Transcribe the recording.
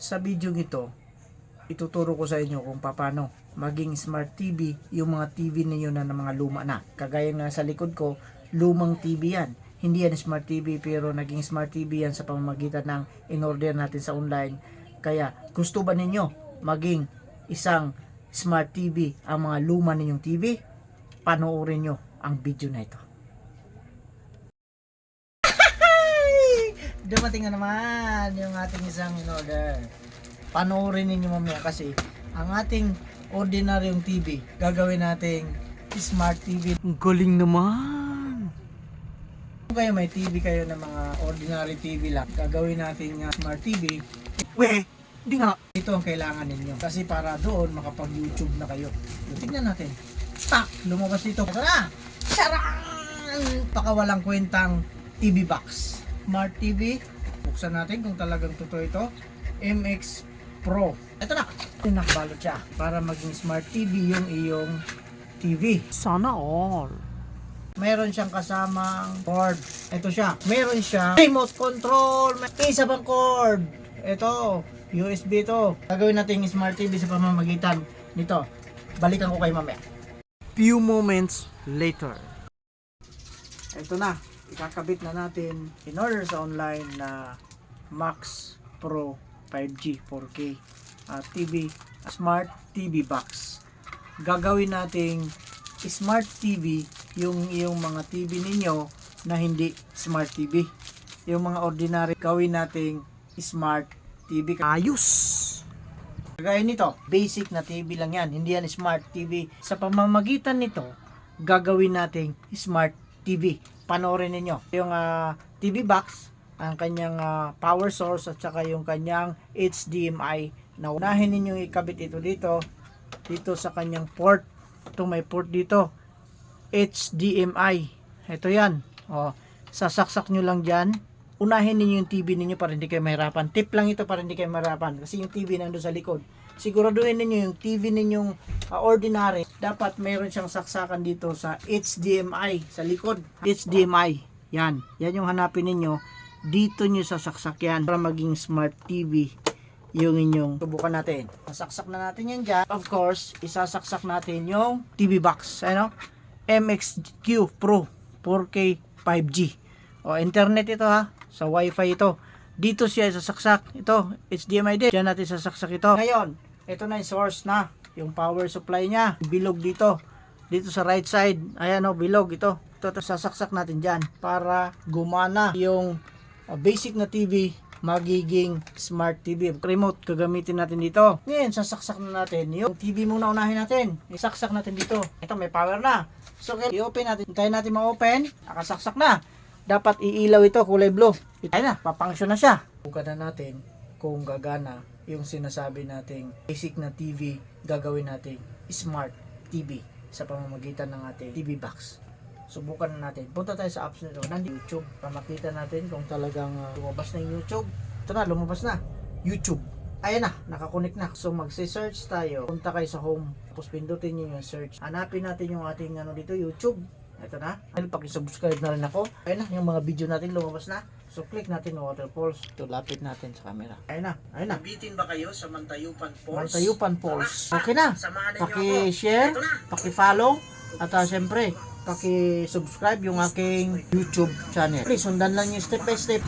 Sa video ito, ituturo ko sa inyo kung paano maging smart TV yung mga TV ninyo na mga luma na. Kagaya nga sa likod ko, lumang TV yan. Hindi yan smart TV pero naging smart TV yan sa pamamagitan ng in-order natin sa online. Kaya gusto ba ninyo maging isang smart TV ang mga luma ninyong TV? Panoorin nyo ang video na ito. Dumating na naman yung ating isang in-order. Panoorin ninyo mamaya kasi ang ating ordinaryong TV gagawin nating smart TV. Ang galing naman! Kung kayo may TV kayo na mga ordinary TV lang, gagawin natin smart TV. Weh! Hindi nga! Ito ang kailangan ninyo kasi para doon makapag-YouTube na kayo. So, tignan natin. Tak! Lumabas dito. Ito na! Charan! Pakawalang kwentang TV box. Smart TV. Buksan natin kung talagang totoo ito. MX Pro. Ito na. Nakabalot siya para maging smart TV yung iyong TV. Sana all. Meron siyang kasamang cord. Ito siya. Meron siya remote control. May isa pang cord. Ito. USB ito. Gagawin natin yung smart TV sa pamamagitan nito. Balikan ko kay mamaya. Few moments later. Ito na. Ikakabit na natin in order sa online na Max Pro 5G 4K TV, smart TV box. Gagawin nating smart TV yung mga TV ninyo na hindi smart TV. Yung mga ordinary gawin nating smart TV. Ayos! Kagaya nito, basic na TV lang yan. Hindi yan smart TV. Sa pamamagitan nito, gagawin nating smart TV. Panoorin ninyo yung TV box, ang kanyang power source at saka yung kanyang HDMI. Na unahin ninyo ikabit ito dito sa kanyang port. Ito may port dito, HDMI. Ito yan. Sasaksak nyo lang dyan. Unahin ninyo yung TV ninyo para hindi kayo mahirapan. Tip lang ito para hindi kayo mahirapan kasi yung TV nandun sa likod. Siguraduhin ninyo yung TV ninyong ordinary, dapat mayroon siyang saksakan dito sa HDMI sa likod. HDMI. Yan yung hanapin ninyo. Dito nyo sasaksak yan para maging smart TV yung inyong. Subukan natin. Masaksak na natin yan dyan. Of course, isasaksak natin yung TV box. MXQ Pro 4K 5G. Internet ito ha. Sa wifi ito. Dito siya isasaksak. Ito, HDMI din. Diyan natin sasaksak ito. Ngayon, ito na yung source na. Yung power supply niya. Bilog dito. Dito sa right side. Ayan bilog ito. Ito sasaksak natin dyan. Para gumana yung basic na TV magiging smart TV. Remote gagamitin natin dito. Ngayon, sasaksak na natin yung TV muna unahin natin. Isaksak natin dito. Ito, may power na. So, i-open natin. Hintayin natin ma-open. Nakasaksak na. Dapat iilaw ito, kulay blue. Ay na, papangsyon na siya. Bukan na natin kung gagana yung sinasabi nating basic na TV, gagawin nating smart TV sa pamamagitan ng ating TV box. Subukan na natin. Punta tayo sa apps nito. Nandito YouTube. Para makita natin kung talagang lumabas na yung YouTube. Ito na, lumabas na. YouTube. Ayan na, nakakonect na. So magse-search tayo. Punta kayo sa home. Tapos pindutin nyo yung search. Hanapin natin yung ating dito, YouTube. Ito na. Paki-subscribe na rin ako. Ayun na, yung mga video natin lumabas na. So click natin yung waterfalls. Ito, lapit natin sa camera. Ayun na, ayun na. Bitin ba kayo sa Mantayupan Falls? Mantayupan Falls. Okay na. Paki-share, paki-follow, at syempre, paki-subscribe yung aking YouTube channel. Please, sundan lang yung step by step